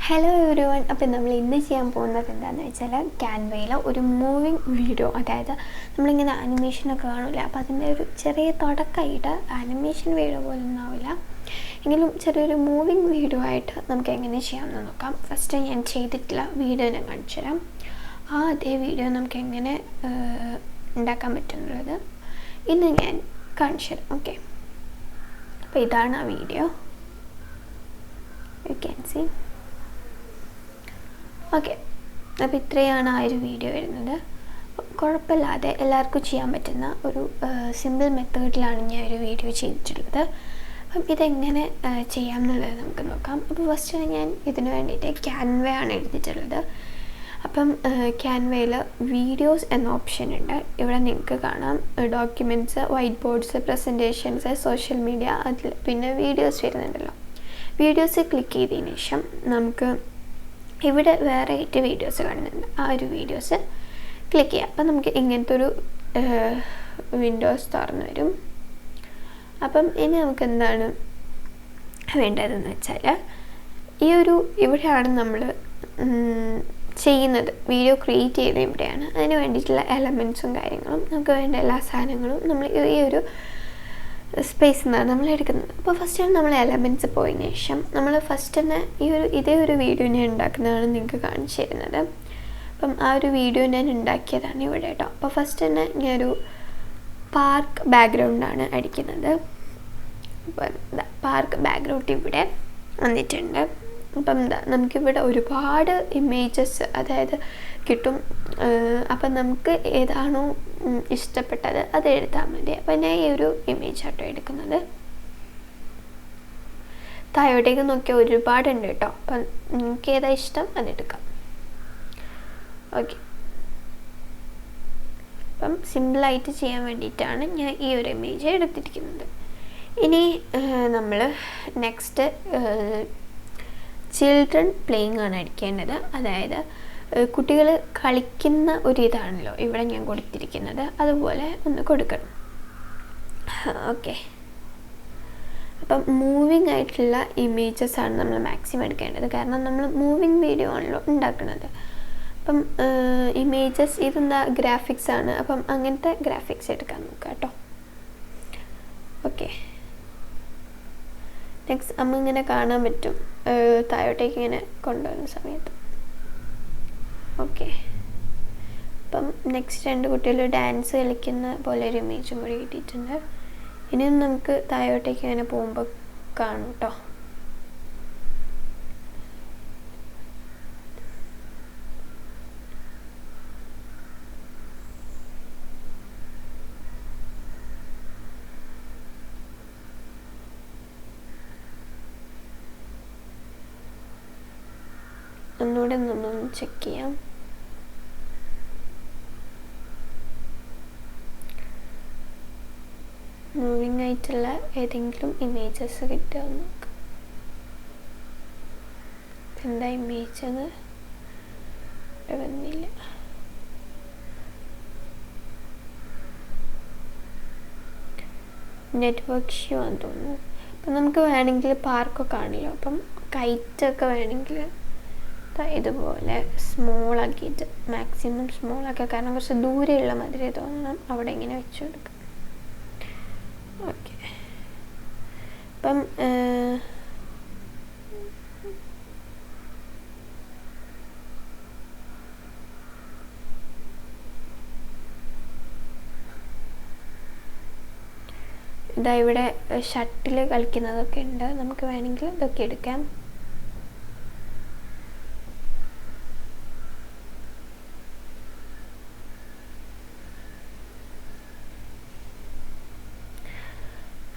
Hello every one. അപ്പം നമ്മൾ ഇന്ന് ചെയ്യാൻ പോകുന്നത് എന്താണെന്ന് വെച്ചാൽ ക്യാൻവയിൽ ഒരു മൂവിങ് വീഡിയോ, അതായത് നമ്മളിങ്ങനെ ആനിമേഷനൊക്കെ കാണില്ല, അപ്പോൾ അതിൻ്റെ ഒരു ചെറിയ തുടക്കമായിട്ട് ആനിമേഷൻ വീഡിയോ പോലൊന്നും ആവില്ല, എങ്കിലും ചെറിയൊരു മൂവിങ് വീഡിയോ ആയിട്ട് നമുക്ക് എങ്ങനെ ചെയ്യാമെന്ന് നോക്കാം. ഫസ്റ്റ് ഞാൻ ചെയ്തിട്ടില്ല വീഡിയോ ഞാൻ കാണിച്ചു തരാം. അതേ വീഡിയോ നമുക്ക് എങ്ങനെ ഉണ്ടാക്കാൻ പറ്റുന്നുള്ളത് ഇന്ന് ഞാൻ കാണിച്ചു തരാം. ഓക്കെ, അപ്പോൾ ഇതാണ് ആ video, you can see. Okay, അപ്പോൾ ഇത്രയാണ് ആ ഒരു വീഡിയോ വരുന്നത്. കുഴപ്പമില്ലാതെ എല്ലാവർക്കും ചെയ്യാൻ പറ്റുന്ന ഒരു സിമ്പിൾ മെത്തേഡിലാണ് ഞാൻ ഒരു വീഡിയോ ചെയ്തിട്ടുള്ളത്. അപ്പം ഇതെങ്ങനെ ചെയ്യാം എന്നുള്ളത് നമുക്ക് നോക്കാം. അപ്പോൾ ഫസ്റ്റ് ഞാൻ ഇതിന് വേണ്ടിയിട്ട് ക്യാൻവ ആണ് എടുത്തിട്ടുള്ളത്. അപ്പം ക്യാൻവയിൽ വീഡിയോസ് എന്ന ഓപ്ഷൻ ഉണ്ട്. ഇവിടെ നിങ്ങൾക്ക് കാണാം documents, white boards, presentations, social media, അതിൽ പിന്നെ വീഡിയോസ് വരുന്നുണ്ടല്ലോ. വീഡിയോസ് ക്ലിക്ക് ചെയ്തതിന് ശേഷം നമുക്ക് ഇവിടെ വേറെ 8 വീഡിയോസ് കാണുന്നുണ്ട്. ആ ഒരു വീഡിയോസ് ക്ലിക്ക് ചെയ്യാം. അപ്പം നമുക്ക് ഇങ്ങനത്തെ ഒരു വിൻഡോസ് തുറന്നു വരും. അപ്പം ഇനി നമുക്ക് എന്താണ് വേണ്ടതെന്ന് വെച്ചാൽ ഇവിടെയാണ് നമ്മൾ ചെയ്യുന്നത്, വീഡിയോ ക്രിയേറ്റ് ചെയ്യുന്നത് ഇവിടെയാണ്. അതിന് വേണ്ടിയിട്ടുള്ള എലമെൻറ്റ്സും കാര്യങ്ങളും നമുക്ക് വേണ്ട എല്ലാ സാധനങ്ങളും നമ്മൾ ഈ ഒരു സ്പേസിൽ നിന്നാണ് നമ്മൾ എടുക്കുന്നത്. അപ്പോൾ ഫസ്റ്റ് നമ്മൾ എലമെൻറ്റ്സ് പോയതിന് ശേഷം നമ്മൾ ഫസ്റ്റ് തന്നെ ഇതേ ഒരു വീഡിയോ ഞാൻ ഉണ്ടാക്കുന്നതാണ് നിങ്ങൾക്ക് കാണിച്ചു തരുന്നത്. അപ്പം ആ ഒരു വീഡിയോ ഞാൻ ഉണ്ടാക്കിയതാണ് ഇവിടെ കേട്ടോ. അപ്പോൾ ഫസ്റ്റ് തന്നെ ഞാനൊരു പാർക്ക് ബാക്ക്ഗ്രൗണ്ടാണ് അടിക്കുന്നത്. അപ്പം പാർക്ക് ബാക്ക്ഗ്രൗണ്ട് ഇവിടെ വന്നിട്ടുണ്ട്. അപ്പം നമുക്കിവിടെ ഒരുപാട് ഇമേജസ് അതായത് കിട്ടും. അപ്പം നമുക്ക് ഏതാണോ ഇഷ്ടപ്പെട്ടത് അത് എടുത്താൽ മതി. അപ്പം ഞാൻ ഈ ഒരു ഇമേജ് ആട്ടോ എടുക്കുന്നത്. താഴോട്ടേക്ക് നോക്കിയാൽ ഒരുപാടുണ്ട് കേട്ടോ. അപ്പം നിങ്ങൾക്ക് ഏതാ ഇഷ്ടം അതെടുക്കാം. ഓക്കെ, അപ്പം സിമ്പിളായിട്ട് ചെയ്യാൻ വേണ്ടിയിട്ടാണ് ഞാൻ ഈ ഒരു ഇമേജ് എടുത്തിരിക്കുന്നത്. ഇനി നമ്മൾ നെക്സ്റ്റ് ചിൽഡ്രൻ പ്ലേയിങ് ആണ് അടിക്കേണ്ടത്. അതായത് കുട്ടികൾ കളിക്കുന്ന ഒരു ഇതാണല്ലോ ഇവിടെ ഞാൻ കൊടുത്തിരിക്കുന്നത്, അതുപോലെ ഒന്ന് കൊടുക്കണം. ഓക്കെ, അപ്പം മൂവിങ് ആയിട്ടുള്ള ഇമേജസ് ആണ് നമ്മൾ മാക്സിമം എടുക്കേണ്ടത്, കാരണം നമ്മൾ മൂവിങ് വീഡിയോ ആണല്ലോ ഉണ്ടാക്കുന്നത്. അപ്പം ഇമേജസ് ഇതെന്താ ഗ്രാഫിക്സ് ആണ്, അപ്പം അങ്ങനത്തെ ഗ്രാഫിക്സ് എടുക്കാൻ നോക്കുക കേട്ടോ. ഓക്കെ, നെക്സ്റ്റ് അമ്മ ഇങ്ങനെ കാണാൻ പറ്റും താഴോട്ടേക്ക് ഇങ്ങനെ കൊണ്ടുവരുന്ന സമയത്ത്. ഓക്കെ, അപ്പം നെക്സ്റ്റ് 2 കുട്ടികൾ ഡാൻസ് കളിക്കുന്ന പോലെ ഒരു ഇമേജും കൂടി കിട്ടിയിട്ടുണ്ട്. ഇനിയും നമുക്ക് താഴോട്ടേക്ക് ഇങ്ങനെ പോകുമ്പോൾ കാണും കേട്ടോ. ഒന്നുകൂടെ ഒന്ന് ചെക്ക് ചെയ്യാം. മൂവിങ് ആയിട്ടുള്ള ഏതെങ്കിലും ഇമേജസ് കിട്ടുക നോക്കാം. എന്താ ഇമേജ് അത് വന്നില്ല. നെറ്റ്വർക്ക് ഇഷ്യൂ ആണെന്ന് തോന്നുന്നു. അപ്പം നമുക്ക് വേണമെങ്കിൽ പാർക്കൊക്കെ ആണല്ലോ, അപ്പം കൈറ്റൊക്കെ വേണമെങ്കിൽ ഇതുപോലെ സ്മോളാക്കിയിട്ട് മാക്സിമം സ്മോളാക്കുക, കാരണം കുറച്ച് ദൂരെയുള്ള മാതിരി തോന്നണം, അവിടെ ഇങ്ങനെ വെച്ച് കൊടുക്കുക. ഓക്കെ, അപ്പം ഇതാ ഇവിടെ ഷട്ടിൽ കളിക്കുന്നതൊക്കെ ഉണ്ട്, നമുക്ക് വേണമെങ്കിൽ ഇതൊക്കെ എടുക്കാം.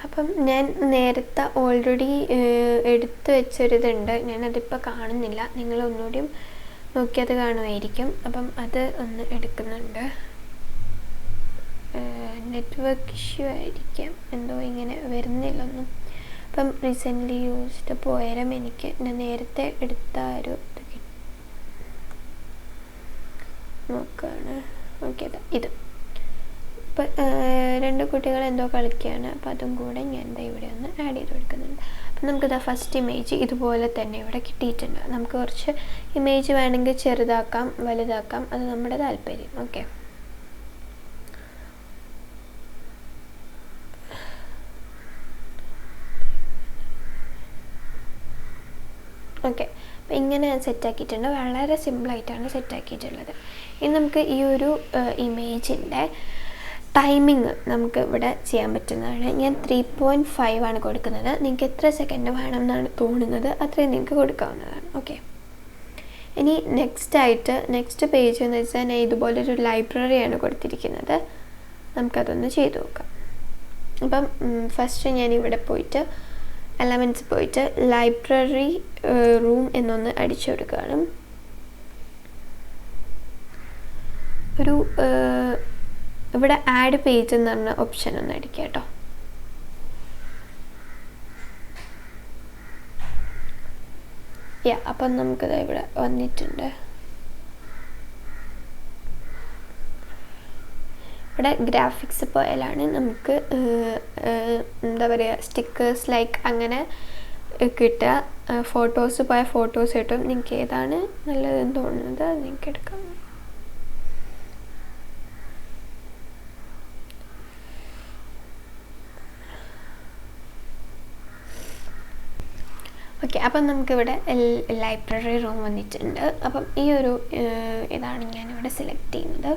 അപ്പം ഞാൻ നേരത്തെ ഓൾറെഡി എടുത്തു വെച്ചൊരിതുണ്ട്, ഞാനതിപ്പോൾ കാണുന്നില്ല, നിങ്ങൾ ഒന്നുകൂടിയും നോക്കിയത് കാണുമായിരിക്കും. അപ്പം അത് ഒന്ന് എടുക്കുന്നുണ്ട്. നെറ്റ്വർക്ക് ഇഷ്യൂ ആയിരിക്കാം, എന്തോ ഇങ്ങനെ വരുന്നില്ലൊന്നും. അപ്പം റീസെൻ്റ്ലി യൂസ്ഡ് പോയാലും എനിക്ക് ഞാൻ നേരത്തെ എടുത്ത ഒരു ഇത് നോക്കുകയാണ്. ഓക്കെ, ഇത് അപ്പോൾ 2 കുട്ടികൾ എന്തോ കളിക്കുകയാണ്. അപ്പോൾ അതും കൂടെ ഞാൻ ഇവിടെ ഒന്ന് ആഡ് ചെയ്ത് കൊടുക്കുന്നുണ്ട്. അപ്പം നമുക്കിതാ ഫസ്റ്റ് ഇമേജ് ഇതുപോലെ തന്നെ ഇവിടെ കിട്ടിയിട്ടുണ്ട്. നമുക്ക് കുറച്ച് ഇമേജ് വേണമെങ്കിൽ ചെറുതാക്കാം, വലുതാക്കാം, അത് നമ്മുടെ താല്പര്യം. Okay, okay. അപ്പോൾ ഇങ്ങനെ സെറ്റാക്കിയിട്ടുണ്ട്. വളരെ സിമ്പിളായിട്ടാണ് സെറ്റാക്കിയിട്ടുള്ളത്. ഇനി നമുക്ക് ഈ ഒരു ഇമേജിൻ്റെ ടൈമിങ് നമുക്ക് ഇവിടെ ചെയ്യാൻ പറ്റുന്നതാണ്. ഞാൻ 3.5 ആണ് കൊടുക്കുന്നത്. നിങ്ങൾക്ക് എത്ര സെക്കൻഡ് വേണമെന്നാണ് തോന്നുന്നത് അത്രയും നിങ്ങൾക്ക് കൊടുക്കാവുന്നതാണ്. ഓക്കെ, ഇനി നെക്സ്റ്റ് പേജ് എന്ന് വെച്ചാൽ ഞാൻ ഇതുപോലൊരു ലൈബ്രറിയാണ് കൊടുത്തിരിക്കുന്നത്. നമുക്കതൊന്ന് ചെയ്ത് നോക്കാം. അപ്പം ഫസ്റ്റ് ഞാൻ ഇവിടെ പോയിട്ട് എലമെൻറ്റ്സ് പോയിട്ട് ലൈബ്രറി റൂം എന്നൊന്ന് അടിച്ചു കൊടുക്കുകയാണ്. ഒരു ഇവിടെ ആഡ് പേജ് എന്ന് പറഞ്ഞ ഓപ്ഷൻ ഒന്ന് അടിക്കുക കേട്ടോ. അപ്പം നമുക്കത് ഇവിടെ വന്നിട്ടുണ്ട്. ഇവിടെ ഗ്രാഫിക്സ് പോയാലാണ് നമുക്ക് എന്താ പറയുക, സ്റ്റിക്കേഴ്സ് ലൈക്ക് അങ്ങനെ കിട്ടുക. ഫോട്ടോസ് പോയ ഫോട്ടോസ് കിട്ടും. നിങ്ങൾക്ക് ഏതാണ് നല്ലതെന്ന് തോന്നുന്നത് അത് നിങ്ങൾക്ക് എടുക്കാം. ഓക്കെ, അപ്പം നമുക്കിവിടെ ലൈബ്രറി റൂം വന്നിട്ടുണ്ട്. അപ്പം ഈ ഒരു ഇതാണ് ഞാനിവിടെ സെലക്ട് ചെയ്യുന്നത്.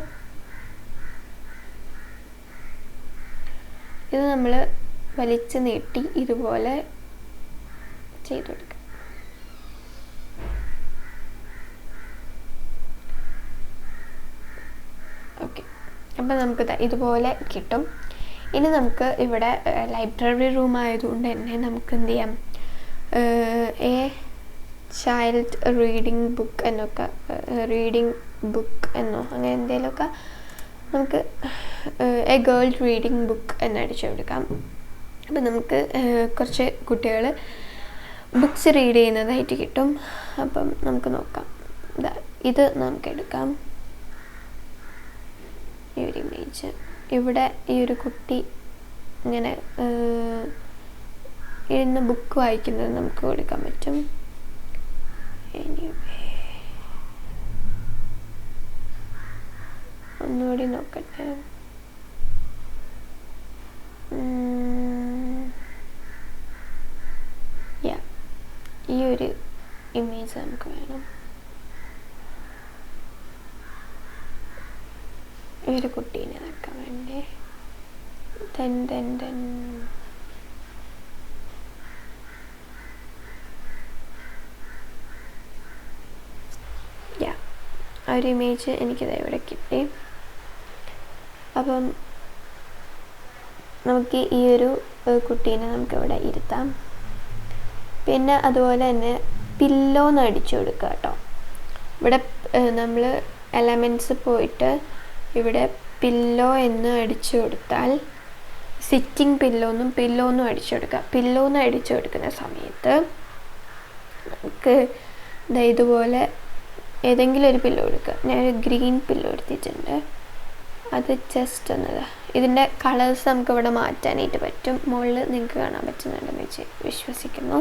ഇത് നമ്മൾ വലിച്ച് നീട്ടി ഇതുപോലെ ചെയ്ത് കൊടുക്കാം. ഓക്കെ, അപ്പം നമുക്ക് ഇതുപോലെ കിട്ടും. ഇനി നമുക്ക് ഇവിടെ ലൈബ്രറി റൂം ആയതുകൊണ്ട് തന്നെ നമുക്ക് എന്ത് ചെയ്യാം, എ ചൈൽഡ് റീഡിംഗ് ബുക്ക് എന്നൊക്കെ, റീഡിംഗ് ബുക്ക് എന്നോ അങ്ങനെ എന്തെങ്കിലുമൊക്കെ നമുക്ക് എ ഗേൾ റീഡിംഗ് ബുക്ക് എന്നടിച്ചു കൊടുക്കാം. അപ്പം നമുക്ക് കുറച്ച് കുട്ടികൾ ബുക്സ് റീഡ് ചെയ്യുന്നതായിട്ട് കിട്ടും. അപ്പം നമുക്ക് നോക്കാം. ഇത് നമുക്ക് എടുക്കാം. ഈ ഒരു ഇമേജ് ഇവിടെ ഈ ഒരു കുട്ടി ഇങ്ങനെ ഇരുന്ന് ബുക്ക് വായിക്കുന്നത് നമുക്ക് കൊടുക്കാൻ പറ്റും. ഒന്നുകൂടി നോക്കട്ടെ. ഈ ഒരു ഇമേജ് നമുക്ക് വേണം. ഈ ഒരു കുട്ടീനെ നോക്കാൻ വേണ്ടി ആ ഒരു ഇമേജ് എനിക്കിത് ഇവിടെ കിട്ടി. അപ്പം നമുക്ക് ഈ ഒരു കുട്ടീനെ നമുക്കിവിടെ ഇരുത്താം. പിന്നെ അതുപോലെ തന്നെ പില്ലോന്ന് അടിച്ചു കൊടുക്കുക കേട്ടോ. ഇവിടെ നമ്മൾ എലമെൻറ്റ്സ് പോയിട്ട് ഇവിടെ പില്ലോ എന്ന് അടിച്ചു കൊടുത്താൽ സിറ്റിംഗ് പില്ലോന്നും അടിച്ചു കൊടുക്കുക. പില്ലോന്ന് അടിച്ചു കൊടുക്കുന്ന സമയത്ത് നമുക്ക് ഇതുപോലെ ഏതെങ്കിലും ഒരു പില്ലോ എടുക്കുക. ഞാനൊരു ഗ്രീൻ പില്ലോ എടുത്തിട്ടുണ്ട്. അത് ജസ്റ്റ് ഒന്നതാ. ഇതിൻ്റെ കളേഴ്സ് നമുക്ക് ഇവിടെ മാറ്റാനായിട്ട് പറ്റും. മുകളിൽ നിങ്ങൾക്ക് കാണാൻ പറ്റുന്നുണ്ടെന്ന് വെച്ച് വിശ്വസിക്കുന്നു.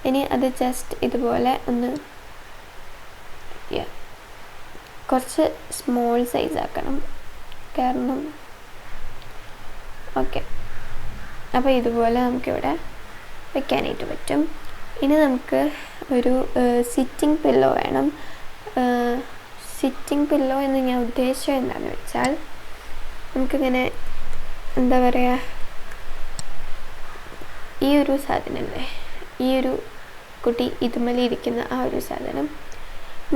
ഇനി അത് ജസ്റ്റ് ഇതുപോലെ ഒന്ന് കുറച്ച് സ്മോൾ സൈസ് ആക്കണം, കാരണം ഓക്കെ. അപ്പോൾ ഇതുപോലെ നമുക്കിവിടെ വെക്കാനായിട്ട് പറ്റും. ഇനി നമുക്ക് ഒരു സിറ്റിംഗ് പില്ലോ വേണം. സിറ്റിംഗ് പില്ലോ എന്ന് ഞാൻ ഉദ്ദേശിച്ചത് എന്താണെന്ന് വെച്ചാൽ നമുക്കിങ്ങനെ എന്താ പറയുക, ഈ ഒരു സാധനമല്ലേ, ഈ ഒരു കുട്ടി ഇതുമേലിരിക്കുന്ന ആ ഒരു സാധനം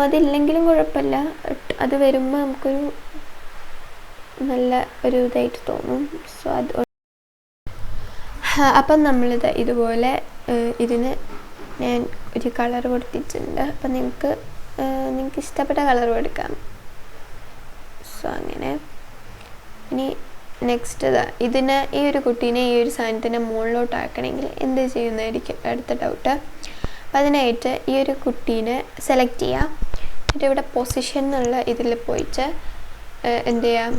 അതില്ലെങ്കിലും കുഴപ്പമില്ല. അത് വരുമ്പോൾ നമുക്കൊരു നല്ല ഒരു ഇതായിട്ട് തോന്നും. സോ അത് അപ്പം നമ്മളിത് ഇതുപോലെ ഇതിന് ഞാൻ ഒരു കളർ കൊടുത്തിട്ടുണ്ട്. അപ്പം നിങ്ങൾക്ക് ഇഷ്ടപ്പെട്ട കളർ കൊടുക്കാം. സോ അങ്ങനെ ഇനി നെക്സ്റ്റ് ഇതിനെ ഈ ഒരു കുട്ടീനെ ഈ ഒരു സാധനത്തിൻ്റെ മുകളിലോട്ടാക്കണമെങ്കിൽ എന്ത് ചെയ്യുന്നതായിരിക്കും അടുത്ത ഡൗട്ട്. അപ്പം അതിനായിട്ട് ഈ ഒരു കുട്ടീനെ സെലക്ട് ചെയ്യുക. എന്നിട്ട് ഇവിടെ പൊസിഷൻ എന്നുള്ള ഇതിൽ പോയിട്ട് എന്ത് ചെയ്യാം,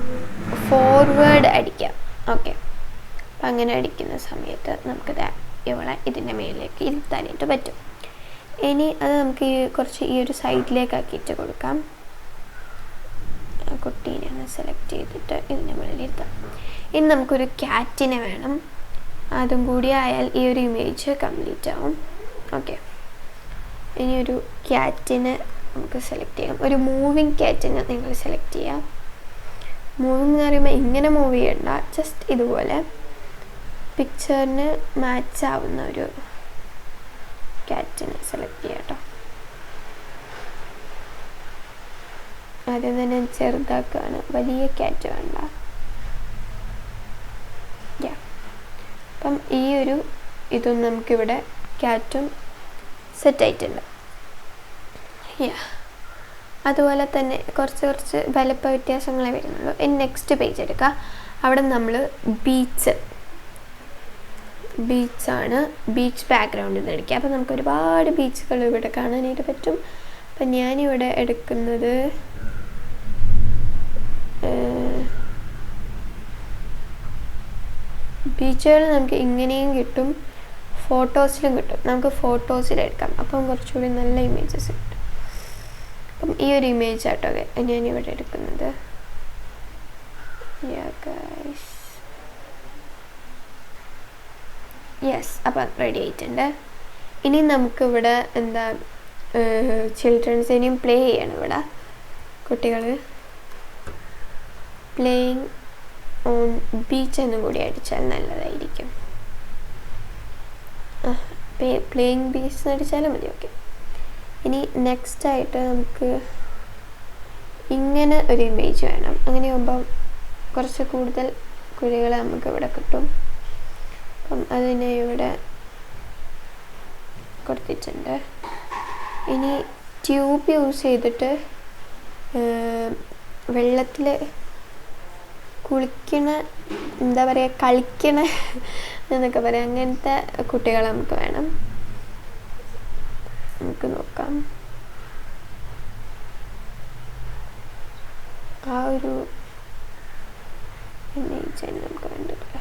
ഫോർവേഡ് അടിക്കാം. ഓക്കെ, അപ്പം അങ്ങനെ അടിക്കുന്ന സമയത്ത് നമുക്കിത് ഇവളെ ഇതിൻ്റെ മേളിലേക്ക് ഇരുത്താനായിട്ട് പറ്റും. ഇനി അത് നമുക്ക് കുറച്ച് ഈ ഒരു സൈഡിലേക്കാക്കിയിട്ട് കൊടുക്കാം. കുട്ടീനെ ഒന്ന് സെലക്ട് ചെയ്തിട്ട് ഇതിൻ്റെ മുകളിൽ ഇരുത്താം. ഇനി നമുക്കൊരു ക്യാറ്റിനെ വേണം. അതും കൂടി ആയാൽ ഈ ഒരു ഇമേജ് കംപ്ലീറ്റ് ആവും. ഓക്കെ, ഇനി ഒരു ക്യാറ്റിനെ നമുക്ക് സെലക്ട് ചെയ്യാം. ഒരു മൂവിങ് ക്യാറ്റിനെ നിങ്ങൾ സെലക്ട് ചെയ്യാം. മൂവിങ് എന്ന് പറയുമ്പോൾ ഇങ്ങനെ മൂവ് ചെയ്യണ്ട, ജസ്റ്റ് ഇതുപോലെ പിക്ചറിന് മാച്ച് ആവുന്ന ഒരു ക്യാറ്റിനെ സെലക്ട് ചെയ്യാം കേട്ടോ. ആദ്യം തന്നെ ചെറുതാക്കാണ്, വലിയ ക്യാറ്റ് വേണ്ട. അപ്പം ഈ ഒരു ഇതും നമുക്കിവിടെ ക്യാറ്റും സെറ്റായിട്ടുണ്ട്. അതുപോലെ തന്നെ കുറച്ച് വലിപ്പ വ്യത്യാസങ്ങളെ വരുന്നുള്ളൂ. ഇനി നെക്സ്റ്റ് പേജ് എടുക്കുക. അവിടെ നമ്മൾ ബീച്ചാണ്, ബീച്ച് ബാക്ക്ഗ്രൗണ്ടിൽ നിന്ന് എടുക്കുക. അപ്പം നമുക്ക് ഒരുപാട് ബീച്ചുകൾ ഇവിടെ കാണാനായിട്ട് പറ്റും. അപ്പം ഞാനിവിടെ എടുക്കുന്നത് ബീച്ചുകൾ നമുക്ക് ഇങ്ങനെയും കിട്ടും, ഫോട്ടോസിലും കിട്ടും. നമുക്ക് ഫോട്ടോസിലെടുക്കാം, അപ്പം കുറച്ചുകൂടി നല്ല ഇമേജസ് കിട്ടും. അപ്പം ഈ ഒരു ഇമേജ് ആട്ടോ ഞാനിവിടെ എടുക്കുന്നത്. യെസ്, അപ്പം റെഡി ആയിട്ടുണ്ട്. ഇനി നമുക്കിവിടെ എന്താ ചിൽഡ്രൻസിനെയും പ്ലേ ചെയ്യണം. ഇവിടെ കുട്ടികൾ പ്ലേയിങ് ഓൺ ബീച്ച് എന്നും കൂടി അടിച്ചാൽ നല്ലതായിരിക്കും. പ്ലേയിങ് ബീച്ച് എന്ന് അടിച്ചാലും മതി. ഓക്കെ, ഇനി നെക്സ്റ്റ് ആയിട്ട് നമുക്ക് ഇങ്ങനെ ഒരു ഇമേജ് വേണം. അങ്ങനെ ആകുമ്പം കുറച്ച് കൂടുതൽ കുഴികളെ നമുക്ക് ഇവിടെ കിട്ടും. അപ്പം അതിനെ ഇവിടെ കൊടുത്തിട്ടുണ്ട്. ഇനി ട്യൂബ് യൂസ് ചെയ്തിട്ട് വെള്ളത്തിൽ കുളിക്കണ, എന്താ പറയുക, കളിക്കണ എന്നൊക്കെ പറയാം, അങ്ങനത്തെ കുട്ടികളെ നമുക്ക് വേണം. നമുക്ക് നോക്കാം. ആ ഒരു ഇമേജ് നമുക്ക് വേണ്ടില്ല.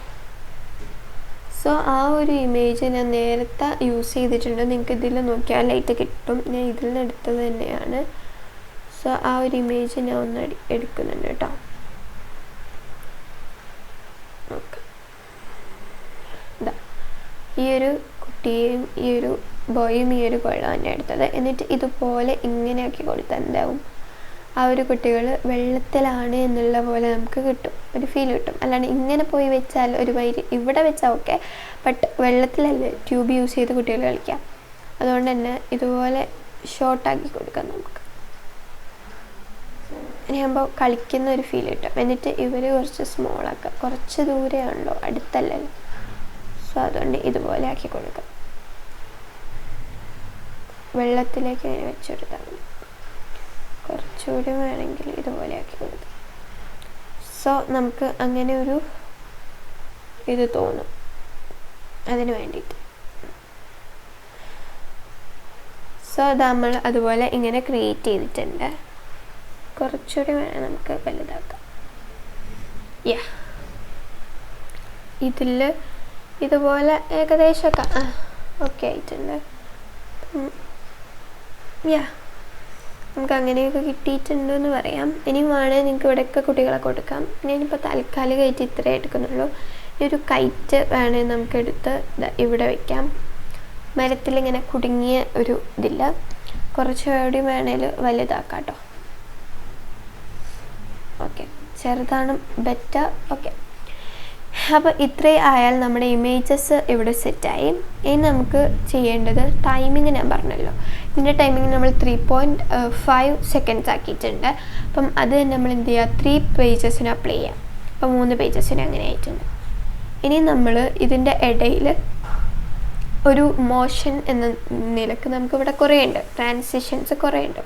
സോ ആ ഒരു ഇമേജ് ഞാൻ നേരത്തെ യൂസ് ചെയ്തിട്ടുണ്ട്. നിങ്ങൾക്ക് ഇതിൽ നോക്കിയാൽ ലൈറ്റ് കിട്ടും. ഞാൻ ഇതിൽ നിന്ന് എടുത്തത് തന്നെയാണ്. സോ ആ ഒരു ഇമേജ് ഞാൻ ഒന്ന് എടുക്കുന്നുണ്ട് കേട്ടോ. ഓക്കെ, ഈ ഒരു കുട്ടിയും ഈ ഒരു ബോയും ഈ ഒരു കൊള്ളാണ് എടുത്തത്. എന്നിട്ട് ഇതുപോലെ ഇങ്ങനെയാക്കി കൊടുത്താൽ എന്താവും, ആ ഒരു കുട്ടികൾ വെള്ളത്തിലാണ് എന്നുള്ള പോലെ നമുക്ക് കിട്ടും, ഒരു ഫീൽ കിട്ടും. അല്ലാണ്ട് ഇങ്ങനെ പോയി വെച്ചാൽ ഒരു വൈര് ഇവിടെ വെച്ചാൽ ഓക്കെ, ബട്ട് വെള്ളത്തിലല്ലേ ട്യൂബ് യൂസ് ചെയ്ത് കുട്ടികൾ കളിക്കാം. അതുകൊണ്ട് തന്നെ ഇതുപോലെ ഷോർട്ടാക്കി കൊടുക്കാം നമുക്ക്. അങ്ങനെയാകുമ്പോൾ കളിക്കുന്ന ഒരു ഫീൽ കിട്ടും. എന്നിട്ട് ഇവർ കുറച്ച് സ്മോളാക്കാം, കുറച്ച് ദൂരെയാണല്ലോ, അടുത്തല്ലല്ലോ. സോ അതുകൊണ്ട് ഇതുപോലെ ആക്കി കൊടുക്കാം. വെള്ളത്തിലേക്ക് അങ്ങനെ വെച്ചെടുത്താൽ മതി. കുറച്ചുകൂടി വേണമെങ്കിൽ ഇതുപോലെ ആക്കി കൊടുക്കാം. സോ നമുക്ക് അങ്ങനെ ഒരു ഇത് തോന്നും അതിന് വേണ്ടിയിട്ട്. സോ അത് നമ്മൾ അതുപോലെ ഇങ്ങനെ ക്രിയേറ്റ് ചെയ്തിട്ടുണ്ട്. കുറച്ചുകൂടി വേണം നമുക്ക് വലുതാക്കാം. ഇതിൽ ഇതുപോലെ ഏകദേശമൊക്കെ ഓക്കെ ആയിട്ടുണ്ട്. നമുക്ക് അങ്ങനെയൊക്കെ കിട്ടിയിട്ടുണ്ടെന്ന് പറയാം. ഇനിയും വേണേൽ നിങ്ങൾക്ക് ഇവിടെയൊക്കെ കുട്ടികളെ കൊടുക്കാം. ഞാനിപ്പോൾ താൽക്കാലികമായിട്ട് ഇത്രേ എടുക്കുന്നുള്ളൂ. ഈ ഒരു കൈറ്റ് വേണേൽ നമുക്ക് എടുത്ത് ഇവിടെ വയ്ക്കാം. മരത്തിലിങ്ങനെ കുടുങ്ങിയ ഒരു ഇതില്ല, കുറച്ചുകൂടി വേണേൽ വലുതാക്കാം കേട്ടോ. ഓക്കെ, ചെറുതാണ് ബെറ്റർ. ഓക്കെ, അപ്പോൾ ഇത്രയും ആയാൽ നമ്മുടെ ഇമേജസ് ഇവിടെ സെറ്റായി. ഇനി നമുക്ക് ചെയ്യേണ്ടത് ടൈമിങ് ഞാൻ പറഞ്ഞല്ലോ. ഇതിൻ്റെ ടൈമിങ് നമ്മൾ 3.5 സെക്കൻഡ്സ് ആക്കിയിട്ടുണ്ട്. അപ്പം അത് നമ്മൾ എന്ത് ചെയ്യുക, 3 പേജസിന് അപ്ലൈ ചെയ്യാം. അപ്പം 3 പേജസിന് അങ്ങനെ ആയിട്ടുണ്ട്. ഇനി നമ്മൾ ഇതിൻ്റെ ഇടയിൽ ഒരു മോഷൻ എന്ന നിലക്ക് നമുക്കിവിടെ കുറേ ഉണ്ട്, ട്രാൻസിഷൻസ് കുറേ ഉണ്ട്.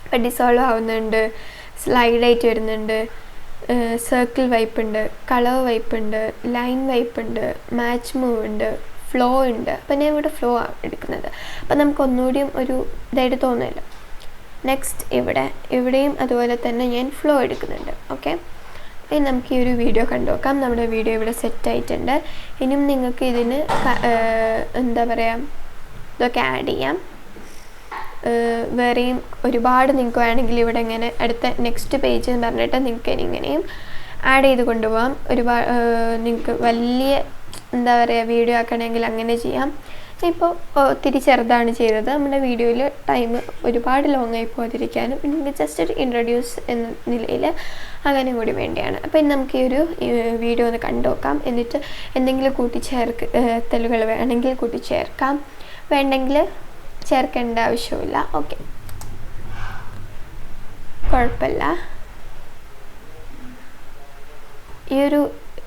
ഇപ്പം ഡിസോൾവ് ആവുന്നുണ്ട്, സ്ലൈഡായിട്ട് വരുന്നുണ്ട്, സർക്കിൾ വൈപ്പ് ഉണ്ട്, കളർ വൈപ്പ് ഉണ്ട്, ലൈൻ വൈപ്പ് ഉണ്ട്, മാച്ച് മൂവ് ഉണ്ട്, ഫ്ലോ ഉണ്ട്. അപ്പം ഞാൻ ഇവിടെ ഫ്ലോ എടുക്കുന്നത്. അപ്പം നമുക്ക് ഒന്നുകൂടിയും ഒരു ഇതായിട്ട് തോന്നുമല്ലോ. നെക്സ്റ്റ് ഇവിടെയും അതുപോലെ തന്നെ ഞാൻ ഫ്ലോ എടുക്കുന്നുണ്ട്. ഓക്കെ, ഇനി നമുക്ക് ഈ ഒരു വീഡിയോ കണ്ടു നോക്കാം. നമ്മുടെ വീഡിയോ ഇവിടെ സെറ്റ് ആയിട്ടുണ്ട്. ഇനിയും നിങ്ങൾക്ക് ഇതിന് എന്താ പറയുക, ഇതൊക്കെ ആഡ് ചെയ്യാം. വേറെയും ഒരുപാട് നിങ്ങൾക്ക് വേണമെങ്കിൽ ഇവിടെ ഇങ്ങനെ അടുത്ത നെക്സ്റ്റ് പേജ് എന്ന് പറഞ്ഞിട്ട് നിങ്ങൾക്ക് ഇങ്ങനെയും ആഡ് ചെയ്ത് കൊണ്ടുപോകാം. ഒരുപാട് നിങ്ങൾക്ക് വലിയ എന്താ പറയുക വീഡിയോ ആക്കണമെങ്കിൽ അങ്ങനെ ചെയ്യാം. ഇപ്പോൾ ഒത്തിരി ചെറുതാണ് ചെയ്തത്. നമ്മുടെ വീഡിയോയിൽ ടൈം ഒരുപാട് ലോങ് ആയി പോകാതിരിക്കാനും പിന്നെ ജസ്റ്റ് ഒരു ഇൻട്രൊഡ്യൂസ് എന്ന നിലയിൽ അങ്ങനെ കൂടി വേണ്ടിയാണ്. അപ്പോൾ ഇനി നമുക്ക് ഈ ഒരു വീഡിയോ ഒന്ന് കണ്ടു നോക്കാം. എന്നിട്ട് എന്തെങ്കിലും കൂട്ടിച്ചേർക്കലുകൾ വേണമെങ്കിൽ കൂട്ടിച്ചേർക്കാം, വേണ്ടെങ്കിൽ ചേർക്കേണ്ട ആവശ്യമില്ല. ഓക്കെ, കുഴപ്പമില്ല.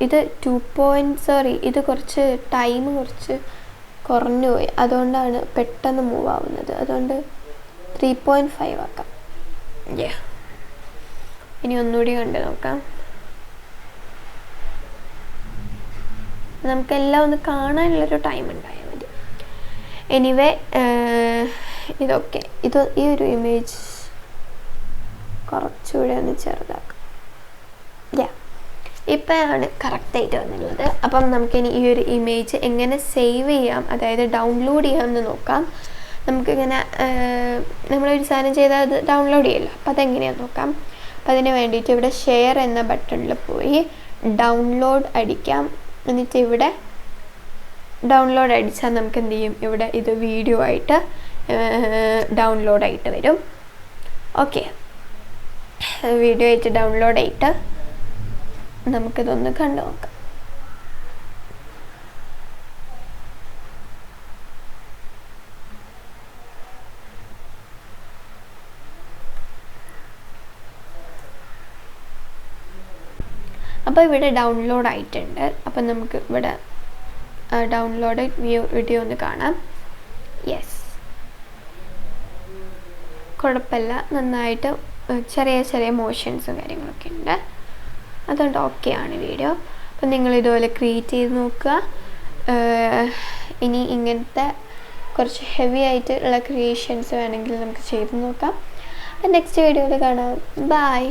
ഇത് 2 ഇത് കുറച്ച് ടൈം കുറച്ച് കുറഞ്ഞു പോയി, അതുകൊണ്ടാണ് പെട്ടെന്ന് മൂവ് ആവുന്നത്. അതുകൊണ്ട് 3.5 ആക്കാം. ഇനി ഒന്നുകൂടി കണ്ടു നോക്കാം. നമുക്കെല്ലാം ഒന്ന് കാണാനുള്ളൊരു ടൈം ഉണ്ടായാൽ മതി. എനിവേ, ഇതൊക്കെ ഈ ഒരു ഇമേജ് കുറച്ചുകൂടെ ഒന്ന് ചെറുതാക്കാം. ഇപ്പോഴാണ് കറക്റ്റായിട്ട് വന്നുള്ളത്. അപ്പം നമുക്കിനി ഈ ഒരു ഇമേജ് എങ്ങനെ സേവ് ചെയ്യാം, അതായത് ഡൗൺലോഡ് ചെയ്യാമെന്ന് നോക്കാം. നമുക്കിങ്ങനെ നമ്മളൊരു സാധനം ചെയ്താൽ അത് ഡൗൺലോഡ് ചെയ്യില്ല. അപ്പോൾ അതെങ്ങനെയാണെന്ന് നോക്കാം. അപ്പോൾ അതിന് വേണ്ടിയിട്ട് ഇവിടെ ഷെയർ എന്ന ബട്ടണിൽ പോയി ഡൗൺലോഡ് അടിക്കാം. എന്നിട്ട് ഇവിടെ ഡൗൺലോഡ് അടിച്ചാൽ നമുക്ക് എന്ത് ചെയ്യും, ഇവിടെ ഇത് വീഡിയോ ആയിട്ട് ഡൗൺലോഡായിട്ട് വരും. ഓക്കെ, വീഡിയോ ആയിട്ട് ഡൗൺലോഡായിട്ട് നമുക്കിതൊന്ന് കണ്ടു നോക്കാം. അപ്പോൾ ഇവിടെ ഡൗൺലോഡ് ആയിട്ടുണ്ട്. അപ്പം നമുക്ക് ഇവിടെ ഡൗൺലോഡ് വീഡിയോ ഒന്ന് കാണാം. യെസ്, കുഴപ്പമില്ല, നന്നായിട്ട് ചെറിയ മോഷൻസും കാര്യങ്ങളൊക്കെ ഉണ്ട്. അതുകൊണ്ട് ഓക്കെയാണ് വീഡിയോ. അപ്പം നിങ്ങൾ ഇതുപോലെ ക്രിയേറ്റ് ചെയ്ത് നോക്കുക. ഇനി ഇങ്ങനത്തെ കുറച്ച് ഹെവി ആയിട്ടുള്ള ക്രിയേഷൻസ് വേണമെങ്കിൽ നമുക്ക് ചെയ്ത് നോക്കാം. നെക്സ്റ്റ് വീഡിയോയിൽ കാണാം. ബൈ.